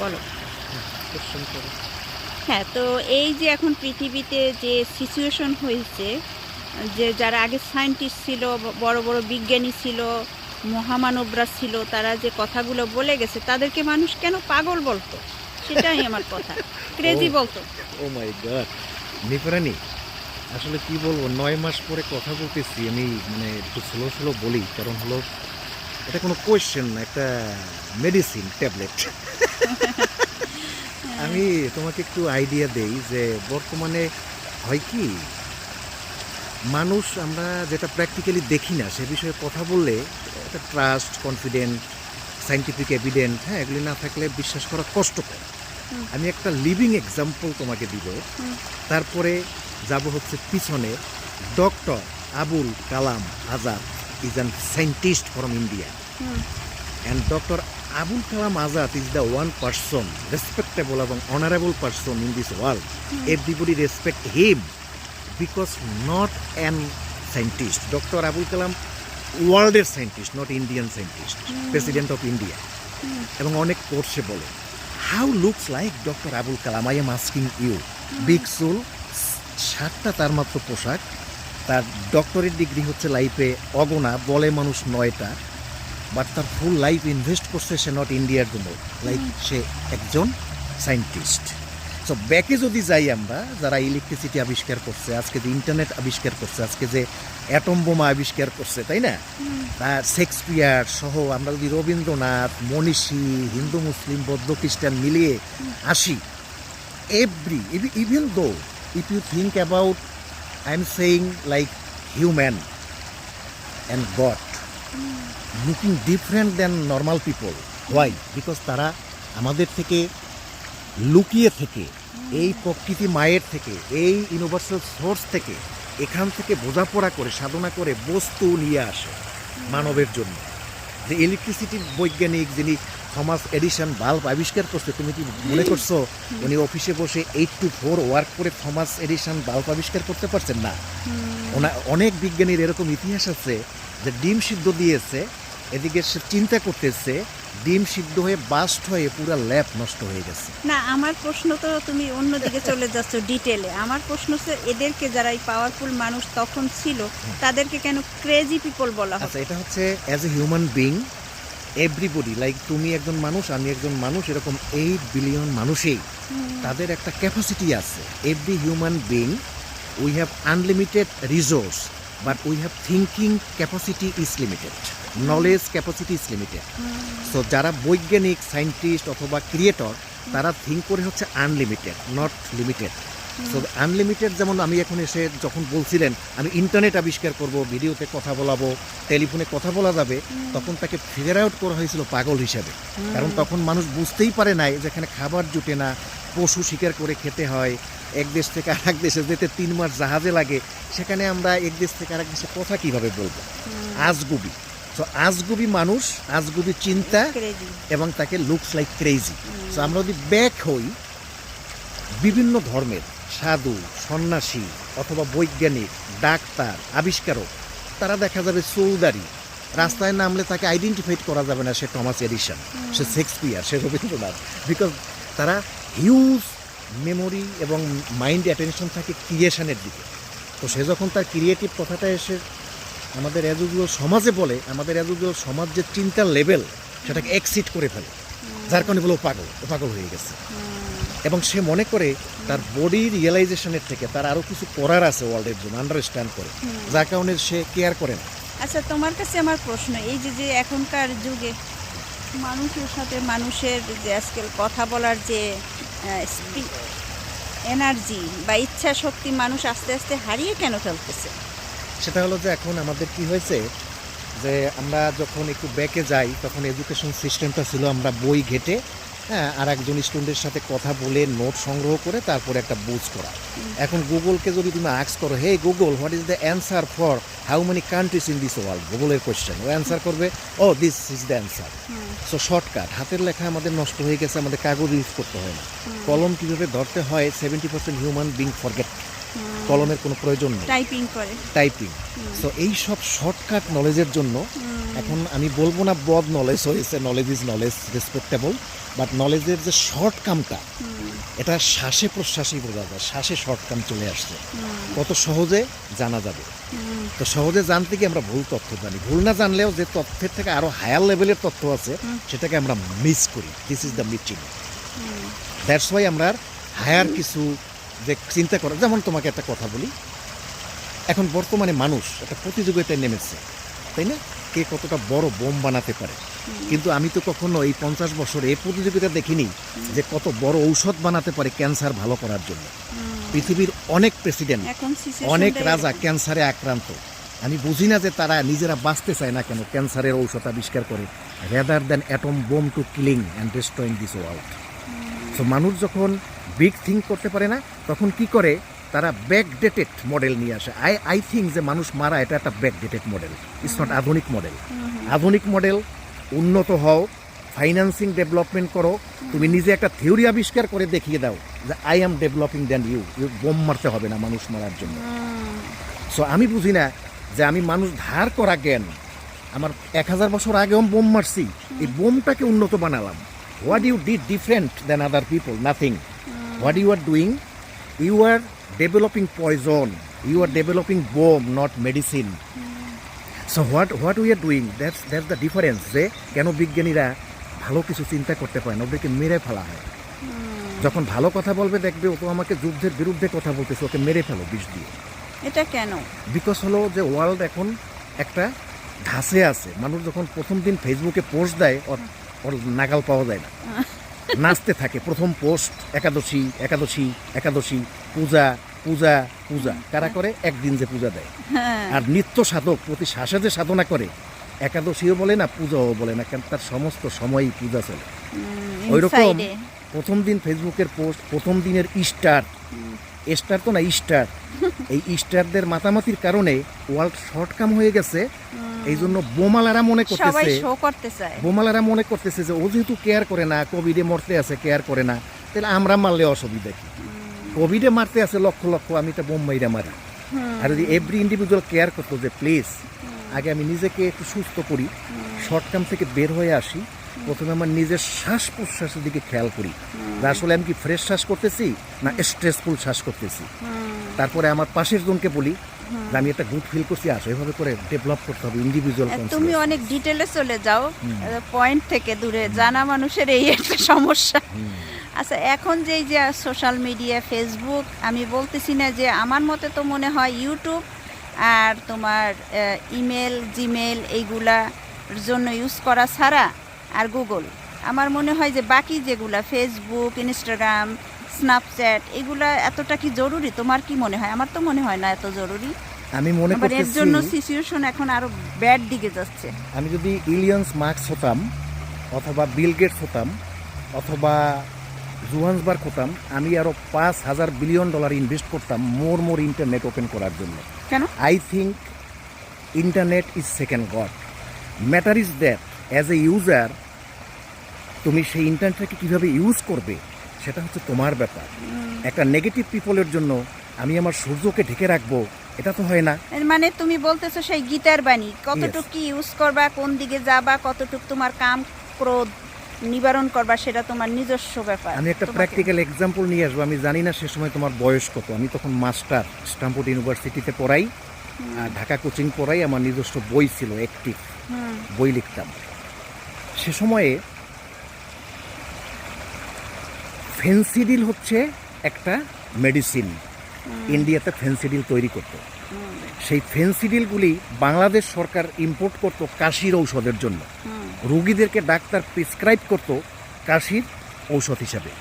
বলো। কোশ্চেন করো। হ্যাঁ, তো এই যে এখন পৃথিবীতে যে সিচুয়েশন হয়েছে, যে যারা আগে সায়েন্টিস্ট ছিল, বড় বড় বিজ্ঞানী ছিল, মহামানবরা ছিল, তারা যে কথাগুলো বলে গেছে তাদেরকে মানুষ কেন পাগল বলতো? সেটাই আমার কথা। ও ক্রেজি বলতো। ও মাই গড, নিপরানি আসলে কি বলবো, 9 মাস পরে কথা বলতেছি আমি, মানে একটু স্লো স্লো বলি, কারণ হলো এটা কোনো কোয়েশ্চেন না, একটা মেডিসিন ট্যাবলেট। আমি তোমাকে একটু আইডিয়া দেই যে বর্তমানে হয় কি, মানুষ আমরা যেটা প্র্যাকটিক্যালি দেখি না সে বিষয়ে কথা বললে একটা ট্রাস্ট, কনফিডেন্ট, সাইন্টিফিক এভিডেন্ট, হ্যাঁ, এগুলি না থাকলে বিশ্বাস করা কষ্টকর। হুম, আমি একটা লিভিং এক্সাম্পল তোমাকে দিব, হুম, তারপরে যাব হচ্ছে পিছনে। Doctor Abul Kalam Azad is an scientist from India, hmm, and doctor Abul Kalam Azad is the one person, respectable এবং honourable person in this world. Everybody respect him because not an scientist. Doctor Abul Kalam ওয়ার্ল্ডের scientist, not Indian scientist, president of India. Hmm, এবং অনেক কোর্সে বলে how looks like doctor Abul Kalam, I am asking you. Big school, সাতটা তার মাত্র পোশাক, তার ডক্টরেট ডিগ্রি হচ্ছে লাইফে অগোনা, বলে মানুষ 9টা, বাট তার ফুল লাইফ ইনভেস্ট করছে সে নট ইন্ডিয়ার জন্য, লাইক সে একজন সায়েন্টিস্ট। সো ব্যাকে যদি যাই আমরা, যারা ইলেকট্রিসিটি আবিষ্কার করছে, আজকে যে ইন্টারনেট আবিষ্কার করছে, আজকে যে অ্যাটম বোমা আবিষ্কার করছে, তাই না, তার শেক্সপিয়ার সহ আমরা যদি রবীন্দ্রনাথ, মনীষী, হিন্দু মুসলিম বৌদ্ধ খ্রিস্টান মিলিয়ে আসি, every even though if you think about, I'm saying like human and God looking different than normal people. Why? Because তারা আমাদের থেকে লুকিয়ে থেকে, এই প্রকৃতি মায়ের থেকে, এই ইউনিভার্সাল সোর্স থেকে, এখান থেকে বোঝাপড়া করে, সাধনা করে বস্তু নিয়ে আসে মানবের জন্য। যে ইলেকট্রিসিটির বৈজ্ঞানিক যিনি থমাস এডিসন বাল্ব আবিষ্কার করছে, তুমি কি মনে করছো উনি অফিসে বসে 8 to 4 ওয়ার্ক করে থমাস এডিসন বাল্ব আবিষ্কার করতে পারছেন না? অনেক বিজ্ঞানীর এরকম ইতিহাস আছে যে ডিম সিদ্ধ দিয়েছে, এদিকে সে চিন্তা করতেছে, ডিম সিদ্ধ হয়ে বাস্ট হয়ে পুরো ল্যাব নষ্ট হয়ে গেছে। না, আমার প্রশ্ন তো তুমি অন্যদিকে চলে যাচ্ছ ডিটেলে। আমার প্রশ্ন হচ্ছে এদেরকে, যারা এই পাওয়ারফুল মানুষ তখন ছিল, তাদেরকে কেন ক্রেজি পিপল বলা হয়? আচ্ছা, এটা হচ্ছে as a human being, everybody, like তুমি একজন মানুষ, আমি একজন মানুষ, এরকম 8 বিলিয়ন মানুষেই তাদের একটা ক্যাপাসিটি আছে। Every human being, we have unlimited resource, but we have thinking capacity is limited, knowledge capacity is limited. So যারা বৈজ্ঞানিক, সায়েন্টিস্ট অথবা ক্রিয়েটর, তারা থিঙ্ক করে হচ্ছে unlimited, not limited. So unlimited, যেমন আমি এখন এসে যখন বলছিলেন আমি ইন্টারনেট আবিষ্কার করব, ভিডিওতে কথা বলাবো, টেলিফোনে কথা বলা যাবে, তখন তাকে ফিগার আউট করা হয়েছিল পাগল হিসাবে। কারণ তখন মানুষ বুঝতেই পারে নাই যেখানে খাবার জুটে না, পশু শিকার করে খেতে হয়, এক দেশ থেকে আরেক দেশে যেতে 3 মাস জাহাজে লাগে, সেখানে আমরা এক দেশ থেকে আরেক দেশে কথা কিভাবে বলবো? আজগুবি। সো আজগুবি মানুষ, আজগুবি চিন্তা, ক্রেজি। এবং তাকে লুকস লাইক ক্রেজি। সো আমরা যদি ব্যাক হই, বিভিন্ন ধর্মের সাধু, সন্ন্যাসী অথবা বৈজ্ঞানিক, ডাক্তার, আবিষ্কারক, তারা দেখা যাবে চৌদারি, রাস্তায় নামলে তাকে আইডেন্টিফাইড করা যাবে না সে টমাস এডিসন, সে শেক্সপিয়ার, সে রবীন্দ্রনাথ, বিকজ তারা হিউজ মেমোরি এবং মাইন্ড অ্যাটেনশন থাকে ক্রিয়েশনের দিকে। তো সে যখন তার ক্রিয়েটিভ কথাটা এসে আমাদের এজুগুলো সমাজে বলে, আমাদের এজুগুলো সমাজ যে চিন্তার লেভেল সেটাকে এক্সিট করে ফেলে, যার কারণে বলে ও পাগল হয়ে গেছে। এবং সে মনে করে তার বডি রিয়েলাইজেশনের থেকে তার আরও কিছু করার আছে ওয়ার্ল্ডের জন্য, আন্ডারস্ট্যান্ড করে, যার কারণে সে কেয়ার করে না। আচ্ছা, তোমার কাছে আমার প্রশ্ন, এই যে এখনকার যুগে মানুষের সাথে মানুষের যে আজকাল কথা বলার যে এনার্জি বা ইচ্ছা শক্তি, মানুষ আস্তে আস্তে হারিয়ে কেন ফেলতেছে? সেটা হলো যে এখন আমাদের কি হয়েছে, যে আমরা যখন একটু ব্যাকে যাই, তখন এডুকেশন সিস্টেমটা ছিল আমরা বই ঘেটে, হ্যাঁ, আর একজন স্টুডেন্টের সাথে কথা বলে নোট সংগ্রহ করে তারপরে একটা বুঝ করা। এখন গুগলকে যদি তুমি আস্ক করো, hey Google, what is the answer for how many countries in this world, গুগলের কোয়েশ্চেন, ও অ্যান্সার করবে, ও this is the answer. So shortcut, হাতের লেখা আমাদের নষ্ট হয়ে গেছে, আমাদের কাগজ ইউজ করতে হয় না। কলম কীভাবে ধরতে হয় 70% হিউম্যান বিং ফরগেট, কলমের কোনো প্রয়োজন নেই, টাইপিং। সো এই সব শর্টকাট নলেজের জন্য এখন আমি বলবো না বদ নলেজ হয়েছে, knowledge is knowledge, respectable, but নলেজের যে শর্ট কামটা এটা শ্বাসে প্রশ্বাসেই বোঝা যায়, শ্বাসে শর্ট কাম চলে আসছে, কত সহজে জানা যাবে। তো সহজে জানতে গিয়ে আমরা ভুল তথ্য জানি, ভুল না জানলেও যে তথ্যের থেকে আরো হায়ার লেভেলের তথ্য আছে সেটাকে আমরা মিস করি। This is the meeting. That's why আমরা হায়ার কিছু যে চিন্তা করা, যেমন তোমাকে একটা কথা বলি, এখন বর্তমানে মানুষ একটা প্রতিযোগিতায় নেমেছে, তাই না? কে কতটা বড় বোম বানাতে পারে। কিন্তু আমি তো কখনো এই 50 বছরে এই প্রতিযোগিতা দেখিনি যে কত বড় ঔষধ বানাতে পারে ক্যান্সার ভালো করার জন্য। পৃথিবীর অনেক প্রেসিডেন্ট, অনেক রাজা ক্যান্সারে আক্রান্ত। আমি বুঝি না যে তারা নিজেরা বাঁচতে চায় না কেন ক্যান্সারের ঔষধ আবিষ্কার করে, rather than atom bomb to killing and destroying this world. So মানুষ যখন বিগ থিঙ্ক করতে পারে না, তখন কি করে তারা ব্যাকডেটেড মডেল নিয়ে আসে। আই থিঙ্ক যে মানুষ মারা এটা একটা ব্যাকডেটেড মডেল, ইটস নট আধুনিক মডেল। আধুনিক মডেল, উন্নত হও, ফাইন্যান্সিং ডেভেলপমেন্ট করো, তুমি নিজে একটা থিওরি আবিষ্কার করে দেখিয়ে দাও যে I am developing than you, bomb মারতে হবে না মানুষ মারার জন্য। সো আমি বুঝি না যে আমি মানুষ ধার করা জ্ঞান, আমার 1000 বছর আগেও বোম মারছি, এই বোমটাকে উন্নত বানালাম। What you did different than other people? Nothing. What you are doing, you are developing poison, you are developing bomb, not medicine. So what we are doing, that's the difference. যে কেন বিজ্ঞানীরা ভালো কিছু চিন্তা করতে পারে না, ওদেরকে মেরে ফেলা হয়। যখন ভালো কথা বলবে দেখবে ও তো আমাকে যুদ্ধের বিরুদ্ধে কথা বলতেছে, ওকে মেরে ফেলো বিষ দিয়ে। এটা কেন? বিকজ হলো যে ওয়ার্ল্ড এখন একটা ধাঁচে আছে। মানুষ যখন প্রথম দিন ফেসবুকে পোস্ট দেয় ওর নাগাল পাওয়া যায় না, নাচতে থাকে। প্রথম পোস্ট একাদশী একাদশী একাদশী, পূজা পূজা পূজা। কারা করে? একদিন যে পূজা দেয়। আর নিত্য সাধক প্রতি শ্বাসে যে সাধনা করে, একাদশীও বলে না, পূজাও বলে না, কেন তার সমস্ত সময়ই পূজা চলে। ওই রকম প্রথম দিন ফেসবুকের পোস্ট, প্রথম দিনের স্টার তো না স্টার, এই স্টারদের মাতামাতির কারণে ওয়ার্ল্ড শর্ট কাম হয়ে গেছে। এই জন্য বোমালারা মনে করতেছে যে ও যেহেতু কেয়ার করে না, কোভিডে মরতে আছে, কেয়ার করে না, তাহলে আমরা মারলে অসুবিধা কি? কোভিডে মারতে আছে লক্ষ লক্ষ, আমি তো বোম মাইরা মারি। আর যদি এভরি ইন্ডিভিজুয়াল কেয়ার করতো যে প্লিজ আগে আমি নিজেকে একটু সুস্থ করি, শর্ট টার্ম থেকে বের হয়ে আসি, প্রথমে আমার নিজের শ্বাস প্রশ্বাসের দিকে খেয়াল করি যে আসলে আমি কি ফ্রেশ শ্বাস করতেছি না স্ট্রেসফুল শ্বাস করতেছি। তারপরে আমার পাশের জনকে বলি যে আমি একটা গুড ফিল করছি, আসো এভাবে করে ডেভেলপ করতে হবে ইন্ডিভিজুয়াল। তুমি অনেক ডিটেলে চলে যাও, পয়েন্ট থেকে দূরে। জানা মানুষের এই একটা সমস্যা। আচ্ছা, এখন যে সোশ্যাল মিডিয়া, ফেসবুক, আমি বলতেছি না যে, আমার মতে তো মনে হয় ইউটিউব আর তোমার ইমেল, জিমেল এইগুলার জন্য ইউজ করা ছাড়া আর গুগল, আমার মনে হয় যে বাকি যেগুলা ফেসবুক, ইনস্টাগ্রাম, স্ন্যাপচ্যাট, এগুলা এতটা কি জরুরি? তোমার কি মনে হয়? আমার তো মনে হয় না এত জরুরি। আমি মনে করি এর জন্য সিচুয়েশন এখন আরো ব্যাড দিকে যাচ্ছে। আমি যদি ইলিয়ন্স মার্কস হতাম, অথবা বিল গেটস হতাম, অথবা জোহান্সবার্গ হতাম, আমি আরো $5,000 বিলিয়ন ইনভেস্ট করতাম মোর ইন্টারনেট ওপেন করার জন্য। কেন? I think internet is second god. Matter is that as a user তুমি সেই ইন্টারনেটটাকে কীভাবে ইউজ করবে সেটা হচ্ছে তোমার ব্যাপার। একটা নেগেটিভ পিপলের জন্য আমি আমার সূর্যকে ঢেকে রাখবো, এটা তো হয় না। মানে তুমি বলতেছো সেই গীতার বাণী, কতটুকু কি ইউজ করবা, কোন দিকে যাবা, কতটুকু তোমার কাম ক্রোধ নিবারণ করবা, সেটা তোমার নিজস্ব ব্যাপার। আমি একটা প্র্যাকটিক্যাল এক্সাম্পল নিয়ে আসবো। আমি জানি না সে সময় তোমার বয়স কত। আমি তখন মাস্টার স্ট্যামফোর্ড ইউনিভার্সিটিতে পড়াই, ঢাকা কোচিং পড়াই। আমার নিজস্ব বই ছিল, অ্যাক্টিভ বই লিখতাম। সে সময়ে ফেন্সিডিল হচ্ছে একটা মেডিসিন, ইন্ডিয়াতে ফেন্সিডিল তৈরি করত। সেই ফেন্সিডিলগুলি বাংলাদেশ সরকার ইম্পোর্ট করত কাশির ঔষধের জন্য। রোগীদেরকে ডাক্তার প্রেসক্রাইব করত কাশির ঔষধ হিসাবে।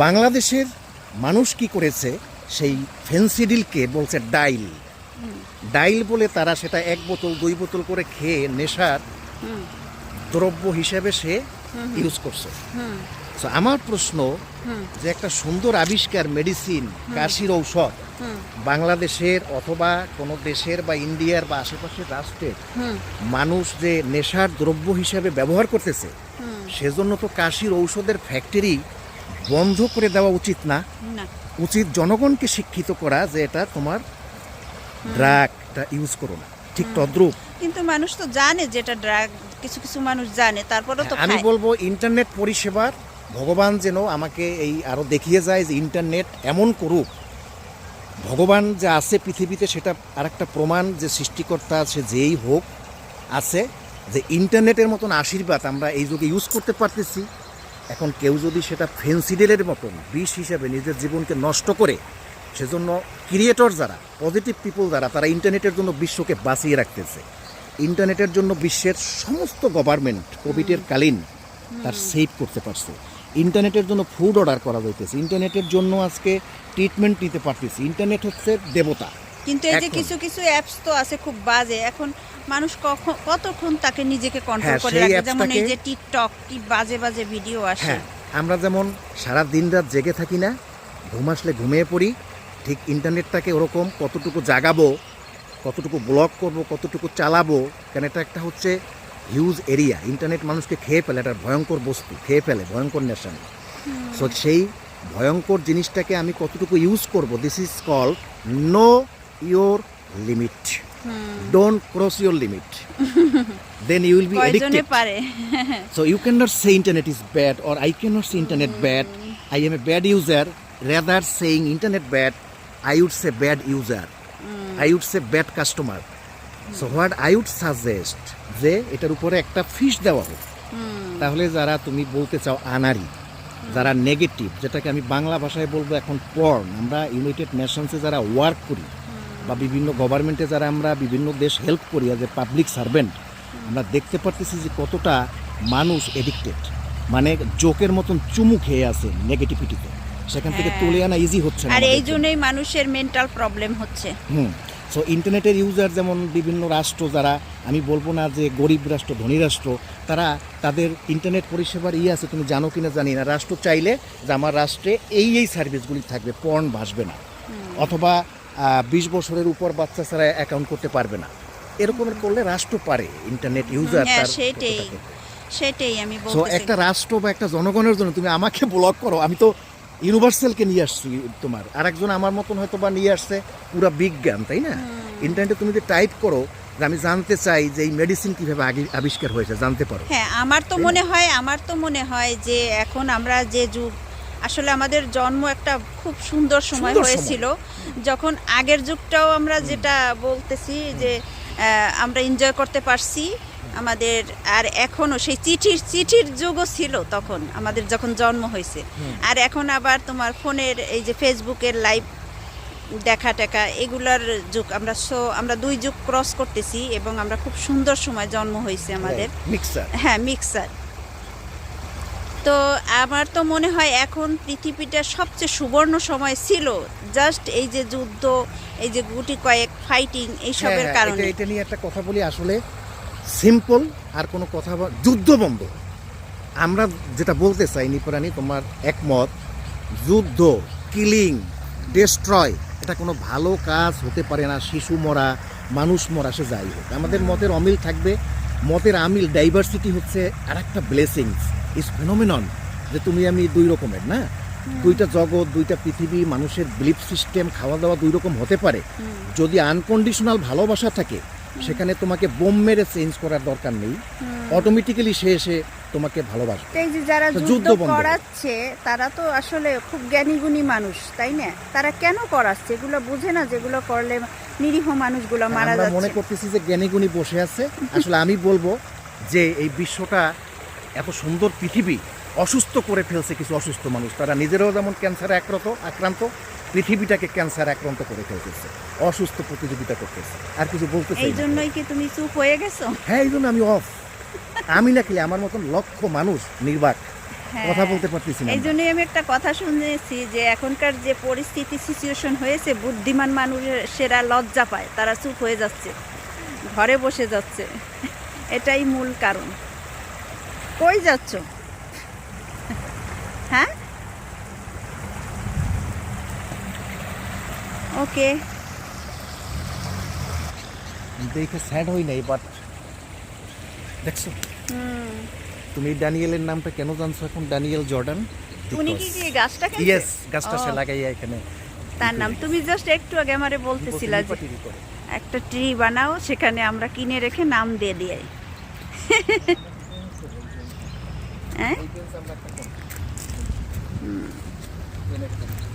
বাংলাদেশের মানুষ কি করেছে, সেই ফেন্সিডিলকে বলছে ডাইল বলে তারা সেটা 1 বোতল 2 বোতল করে খেয়ে নেশার দ্রব্য হিসেবে সে ইউজ করছে। তো আমার প্রশ্ন যে একটা সুন্দর আবিষ্কার মেডিসিন, কাশির ঔষধ, বাংলাদেশের অথবা কোনো দেশের বা ইন্ডিয়ার বা আশেপাশের রাষ্ট্রের মানুষ যে নেশার দ্রব্য হিসেবে ব্যবহার করতেছে, সেজন্য তো কাশির ঔষধের ফ্যাক্টরি বন্ধ করে দেওয়া উচিত না। উচিত জনগণকে শিক্ষিত করা যে এটা তোমার ড্রাগটা ইউজ করো না, ঠিক তদ্রুপ। কিন্তু মানুষ তো জানে যে এটা ড্রাগ, কিছু কিছু মানুষ জানে, তারপরেও তো আমি খায়। বলবো ইন্টারনেট পরিষেবার ভগবান যেন আমাকে এই আরো দেখিয়ে যায় যে ইন্টারনেট এমন করুক, ভগবান যে আছে পৃথিবীতে সেটা আরেকটা প্রমাণ যে সৃষ্টিকর্তা সে যেই হোক আছে, যে ইন্টারনেটের মতন আশীর্বাদ আমরা এই যুগে ইউজ করতে পারতেছি। এখন কেউ যদি সেটা ফেন্সিডেলের মতন বিষ হিসাবে নিজের জীবনকে নষ্ট করে, সেজন্য ক্রিয়েটর যারা পজিটিভ পিপল যারা, তারা ইন্টারনেটের জন্য বিশ্বকে বাঁচিয়ে রাখতেছে। ইন্টারনেটের জন্য বিশ্বের সমস্ত গভর্নমেন্ট কোভিডের কালীন তার সেভ করতে পারছে। ইন্টারনেটের জন্য ফুড অর্ডার করা যাইতেছে, ইন্টারনেটের জন্য আজকে ট্রিটমেন্ট নিতে পারতেছি। ইন্টারনেট হচ্ছে দেবতা। কিন্তু এই যে এখন- কিছু কিছু অ্যাপস তো আছে খুব বাজে, এখন মানুষ কতক্ষণ তাকে নিজেকে কন্ট্রোল হ্যাঁ, করে সেই রাখবে, যেমন এই অ্যাপসটাকে- যে টিকটক, কি বাজে বাজে ভিডিও আসে। হ্যাঁ, আমরা যেমন সারা দিন রাত জেগে থাকি না, ঘুম আসলে ঘুমিয়ে পড়ি, ঠিক ইন্টারনেটটাকে ওরকম কতটুকু জাগাবো, কতটুকু ব্লক করব, কতটুকু চালাবো, কারণ এটা একটা হচ্ছে হিউজ এরিয়া। ইন্টারনেট মানুষকে খেয়ে ফেলে, একটা ভয়ঙ্কর বস্তু, খেয়ে ফেলে, ভয়ঙ্কর নেশন। সো সেই ভয়ঙ্কর জিনিসটাকে আমি কতটুকু ইউজ করব, this is called know your limit. Don't cross your limit, then you will be কয়জনে অ্যাডিক্টেড। পারে? So you cannot say internet is bad, or I cannot say internet bad. I am a bad user. Rather saying internet bad, I would say bad user. I would say bad customer. So what I would suggest, যে এটার উপরে একটা ফিস দেওয়া হোক, তাহলে যারা তুমি বলতে চাও আনারি, যারা নেগেটিভ, যেটাকে আমি বাংলা ভাষায় বলবো এখন পর্ন, আমরা ইউনাইটেড নেশনসে যারা ওয়ার্ক করি বা বিভিন্ন গভর্নমেন্টে যারা আমরা বিভিন্ন দেশ হেল্প করি অ্যাজ এ পাবলিক সার্ভেন্ট, আমরা দেখতে পারতেছি যে কতটা মানুষ এডিক্টেড, মানে জোকের মতন চুমু খেয়ে আছে নেগেটিভিটিতে, সেখান থেকে হ্যাঁ। তুলে আনা ইজি হচ্ছে না আর এই আমাদের জন্য। জন্যই মানুষের মেন্টাল প্রবলেম হচ্ছে। সো ইন্টারনেটের ইউজার যেমন বিভিন্ন রাষ্ট্র, যারা আমি বলবো না যে গরিব রাষ্ট্র ধনী রাষ্ট্র, তারা তাদের ইন্টারনেট পরিষেবার আছে, তুমি জানো কিনা জানি না, রাষ্ট্র চাইলে যে আমার রাষ্ট্রে এই সার্ভিসগুলি থাকবে, পর্ন ভাসবে না, অথবা 20 বছরের উপর বাচ্চা ছাড়া অ্যাকাউন্ট করতে পারবে না, এরকমের করলে রাষ্ট্র পারে ইন্টারনেট ইউজার হ্যাঁ, তার সেটাই করতে থাকে। সেটাই আমি সো বলতেছি। একটা রাষ্ট্র বা একটা জনগণের জন্য তুমি আমাকে ব্লক করো, আমি তো ইউনিভার্সালকে নিয়ে আসছি, তোমার আরেকজন আমার মতন হয়তো বা নিয়ে আসছে পুরো বিজ্ঞান, তাই না? ইন্টারনেটে তুমি যদি টাইপ করো যে আমি জানতে চাই যে এই মেডিসিন কিভাবে আবিষ্কার হয়েছে, জানতে পারো। হ্যাঁ, আমার তো মনে হয় যে এখন আমরা যে যুগ, আসলে আমাদের জন্ম একটা খুব সুন্দর সময় সুন্দর হয়েছিল, যখন আগের যুগটাও আমরা যেটা বলতেছি যে আমরা এনজয় করতে পারছি আমাদের, আর এখনো সেই চিঠির যুগও ছিল তখন আমাদের যখন জন্ম হয়েছে। আর এখন আবার তোমার ফোনের এই যে ফেসবুকের লাইভ দেখা টেকা এগুলার যুগ, আমরা 2 যুগ ক্রস করতেছি, এবং আমরা খুব সুন্দর সময় জন্ম হয়েছে আমাদের। মিক্সার। হ্যাঁ, মিক্সার। তো আমার তো মনে হয় এখন পৃথিবীটা সবচেয়ে সুবর্ণ সময় ছিল জাস্ট এই যে যুদ্ধ, এই যে গুটি কয়েক ফাইটিং এইসবের কারণে। এটা নিয়ে একটা কথা বলি, আসলে সিম্পল আর কোনো কথা যুদ্ধ বন্ধ। আমরা যেটা বলতে চাই নিপরানি, তোমার একমত, যুদ্ধ, কিলিং, ডেস্ট্রয়, এটা কোনো ভালো কাজ হতে পারে না। শিশু মরা, মানুষ মরা, সে যাই হোক, আমাদের মতের অমিল থাকবে। মতের আমিল, ডাইভার্সিটি হচ্ছে আর একটা ব্লেসিংস, ইজ ফেনোমেনন, যে তুমি আমি 2 রকমের না, 2টা জগৎ, 2টা পৃথিবী, মানুষের বিলিফ সিস্টেম, খাওয়া দাওয়া 2 রকম হতে পারে। যদি আনকন্ডিশনাল ভালোবাসা থাকে, সেখানে তোমাকে বোম মেরে চেঞ্জ করার দরকার নেই, অটোমেটিক্যালি সে এসে তোমাকে ভালোবাসবে। এই যে যারা তো যুদ্ধ যুদ্ধ বন্ধ। করাচ্ছে তারা তো আসলে খুব জ্ঞানীগুণী মানুষ, তাই না? তারা কেন করাচ্ছে? এগুলো বুঝে না যেগুলো করলে নিরীহ মানুষগুলো মারা আমরা মনে যাচ্ছে। করতেছি যে জ্ঞানীগুণী বসে আছে, আসলে আমি বলবো যে এই বিশ্বটা এত সুন্দর পৃথিবী অসুস্থ করে ফেলছে কিছু অসুস্থ মানুষ, তারা নিজেরাও যেমন ক্যান্সারে আক্রান্ত, পৃথিবীটাকে ক্যান্সার আক্রান্ত করে ফেলতেছে, অসুস্থ প্রতিযোগিতা করতেছে। আর কিছু বলতে চাই এই না। জন্যই কি তুমি চুপ হয়ে গেছো? হ্যাঁ, এই জন্য আমি অফ। আমি না খেলে আমার মতন লক্ষ মানুষ নির্বাক হ্যাঁ, কথা বলতে পারতেছি না। এই জন্যই আমি একটা কথা শুনেছি যে এখনকার যে পরিস্থিতি সিচুয়েশন হয়েছে, বুদ্ধিমান মানুষেরা লজ্জা পায়, তারা চুপ হয়ে যাচ্ছে, ঘরে বসে যাচ্ছে। এটাই মূল কারণ। কই যাচ্ছ? হ্যাঁ, ওকে। দেখে স্যাড হই নাই, বাট দেখছো তুমি ড্যানিয়েলের নামটা কেন জানছো এখন? Daniel Jordan. উনি কি গাছটা খেয়েছে? ইয়েস, গাছটা সে ও, লাগাইয়া এখানে তার নাম তুমি জাস্ট একটু আগে আমারে বলতেছিলা যে পার্টি করে। একটা ট্রি বানাও, সেখানে আমরা কিনে রেখে নাম দিয়ে দিই। হ্যাঁ এই পেন্স আমরা একটা কোন? হুম। পেন একটা কোন?